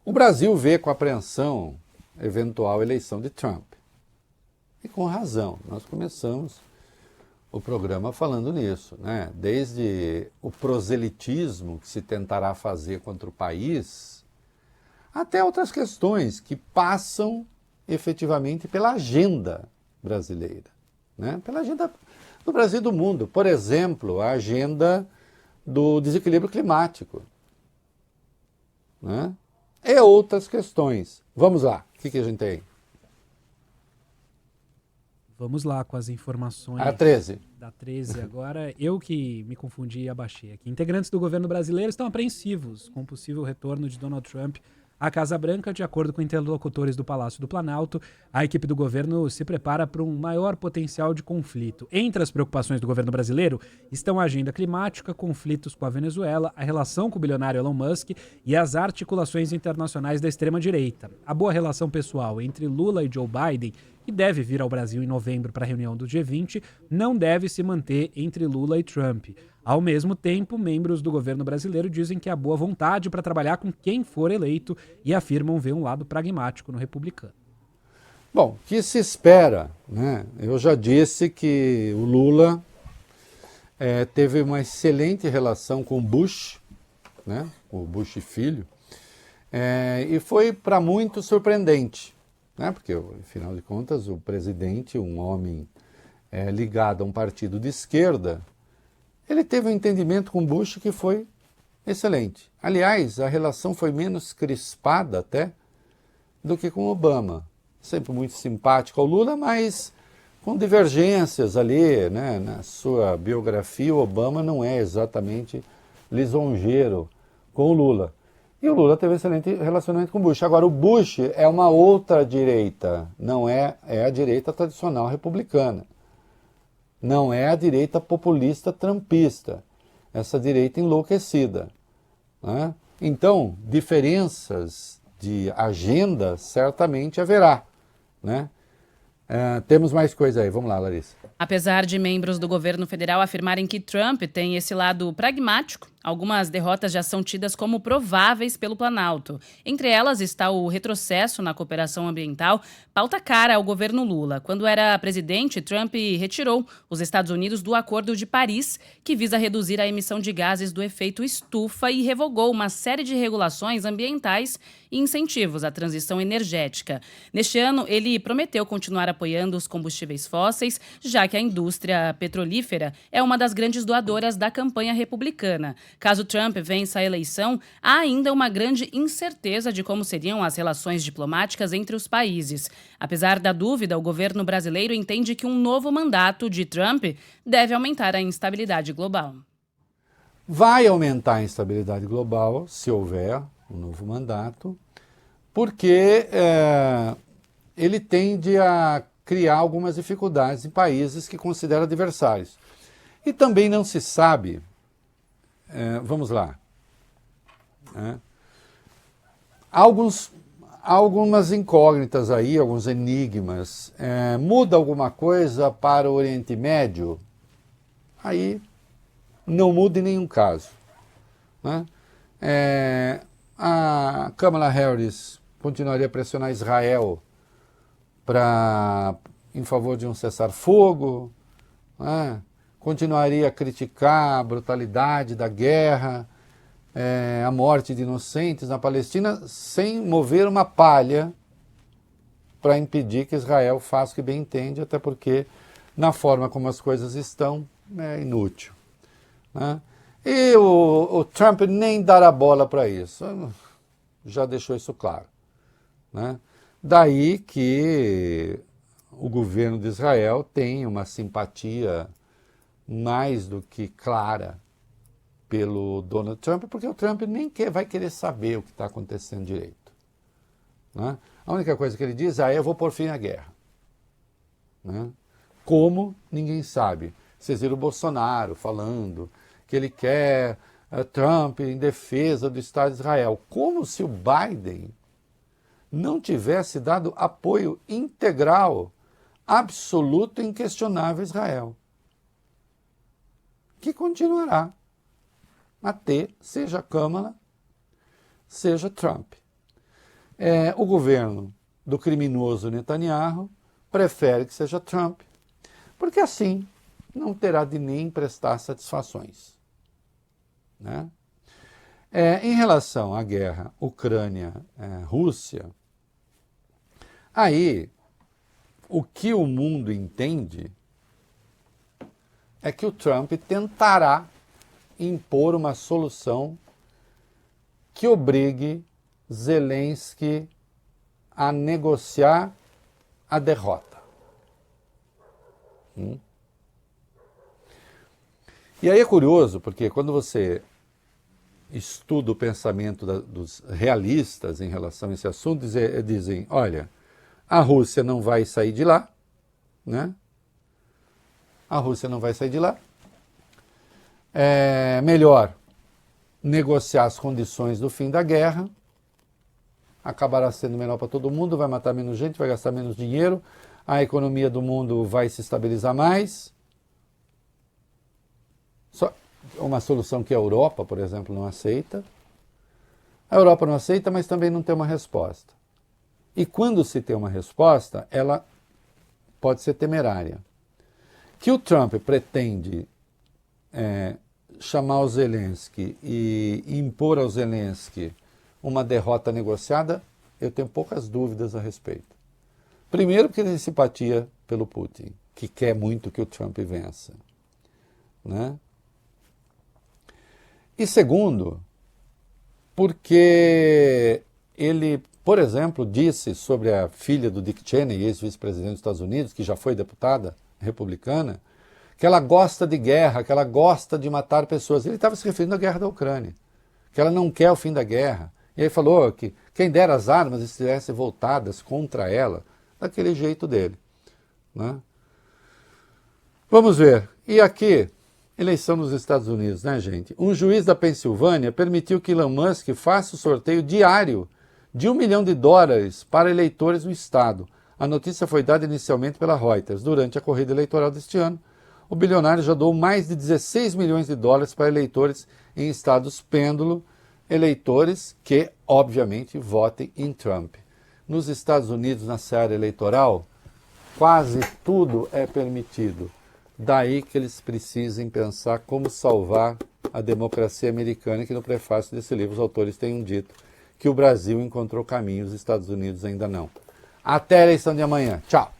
O Brasil vê com apreensão a eventual eleição de Trump. E com razão. Nós começamos o programa falando nisso, né? Desde o proselitismo que se tentará fazer contra o país, até outras questões que passam efetivamente pela agenda brasileira, né? Pela agenda do Brasil e do mundo. Por exemplo, a agenda do desequilíbrio climático, né? E outras questões. Vamos lá, o que a gente tem? Vamos lá com as informações A 13. da 13 agora. Eu que me confundi e abaixei aqui. Integrantes do governo brasileiro estão apreensivos com o possível retorno de Donald Trump à Casa Branca. De acordo com interlocutores do Palácio do Planalto, a equipe do governo se prepara para um maior potencial de conflito. Entre as preocupações do governo brasileiro estão a agenda climática, conflitos com a Venezuela, a relação com o bilionário Elon Musk e as articulações internacionais da extrema-direita. A boa relação pessoal entre Lula e Joe Biden, que deve vir ao Brasil em novembro para a reunião do G20, não deve se manter entre Lula e Trump. Ao mesmo tempo, membros do governo brasileiro dizem que há boa vontade para trabalhar com quem for eleito e afirmam ver um lado pragmático no republicano. Bom, o que se espera, né? Eu já disse que o Lula teve uma excelente relação com o Bush, né? O Bush filho, e foi para muito surpreendente, né? Porque, afinal de contas, o presidente, um homem ligado a um partido de esquerda, ele teve um entendimento com Bush que foi excelente. Aliás, a relação foi menos crispada até do que com Obama. Sempre muito simpático ao Lula, mas com divergências ali, né? Na sua biografia, o Obama não é exatamente lisonjeiro com o Lula. E o Lula teve um excelente relacionamento com o Bush. Agora, o Bush é uma outra direita, não é a direita tradicional republicana. Não é a direita populista trumpista, essa direita enlouquecida, né? Então, diferenças de agenda certamente haverá, né? Temos mais coisa aí, vamos lá, Larissa. Apesar de membros do governo federal afirmarem que Trump tem esse lado pragmático, algumas derrotas já são tidas como prováveis pelo Planalto. Entre elas está o retrocesso na cooperação ambiental, pauta cara ao governo Lula. Quando era presidente, Trump retirou os Estados Unidos do Acordo de Paris, que visa reduzir a emissão de gases do efeito estufa, e revogou uma série de regulações ambientais e incentivos à transição energética. Neste ano, ele prometeu continuar apoiando os combustíveis fósseis, já que a indústria petrolífera é uma das grandes doadoras da campanha republicana. Caso Trump vença a eleição, há ainda uma grande incerteza de como seriam as relações diplomáticas entre os países. Apesar da dúvida, o governo brasileiro entende que um novo mandato de Trump deve aumentar a instabilidade global. Vai aumentar a instabilidade global, se houver um novo mandato, porque ele tende a criar algumas dificuldades em países que considera adversários. E também não se sabe, vamos lá, algumas incógnitas aí, alguns enigmas. Muda alguma coisa para o Oriente Médio? Aí não muda em nenhum caso, né? A Kamala Harris continuaria a pressionar Israel em favor de um cessar-fogo, né? Continuaria a criticar a brutalidade da guerra, a morte de inocentes na Palestina, sem mover uma palha para impedir que Israel faça o que bem entende, até porque, na forma como as coisas estão, é inútil, né? E o Trump nem dará bola para isso, já deixou isso claro, né? Daí que o governo de Israel tem uma simpatia mais do que clara pelo Donald Trump, porque o Trump nem vai querer saber o que está acontecendo direito, né? A única coisa que ele diz é: eu vou pôr fim à guerra, né? Como? Ninguém sabe. Vocês viram o Bolsonaro falando que ele quer Trump em defesa do Estado de Israel, como se o Biden não tivesse dado apoio integral, absoluto e inquestionável a Israel, que continuará a ter, seja Kamala, seja Trump. O governo do criminoso Netanyahu prefere que seja Trump, porque assim não terá de nem prestar satisfações, né? Em relação à guerra Ucrânia-Rússia, aí o que o mundo entende é que o Trump tentará impor uma solução que obrigue Zelensky a negociar a derrota. E aí é curioso, porque quando você estuda o pensamento dos realistas em relação a esse assunto, dizem, olha, a Rússia não vai sair de lá, né? A Rússia não vai sair de lá. É melhor negociar as condições do fim da guerra, acabará sendo melhor para todo mundo, vai matar menos gente, vai gastar menos dinheiro, a economia do mundo vai se estabilizar mais. Só uma solução que a Europa, por exemplo, não aceita. A Europa não aceita, mas também não tem uma resposta. E quando se tem uma resposta, ela pode ser temerária. Que o Trump pretende chamar o Zelensky e impor ao Zelensky uma derrota negociada, eu tenho poucas dúvidas a respeito. Primeiro, porque ele tem simpatia pelo Putin, que quer muito que o Trump vença, né? E segundo, porque ele, por exemplo, disse sobre a filha do Dick Cheney, ex-vice-presidente dos Estados Unidos, que já foi deputada republicana, que ela gosta de guerra, que ela gosta de matar pessoas. Ele estava se referindo à guerra da Ucrânia, que ela não quer o fim da guerra. E ele falou que quem dera as armas estivessem voltadas contra ela, daquele jeito dele, né? Vamos ver. E aqui, eleição nos Estados Unidos, né, gente? Um juiz da Pensilvânia permitiu que Elon Musk faça o sorteio diário de $1 milhão para eleitores no estado. A notícia foi dada inicialmente pela Reuters. Durante a corrida eleitoral deste ano, o bilionário já doou mais de $16 milhões para eleitores em estados pêndulo, eleitores que, obviamente, votem em Trump. Nos Estados Unidos, na seara eleitoral, quase tudo é permitido. Daí que eles precisem pensar como salvar a democracia americana, que no prefácio desse livro os autores tenham dito que o Brasil encontrou caminho, os Estados Unidos ainda não. Até a eleição de amanhã. Tchau!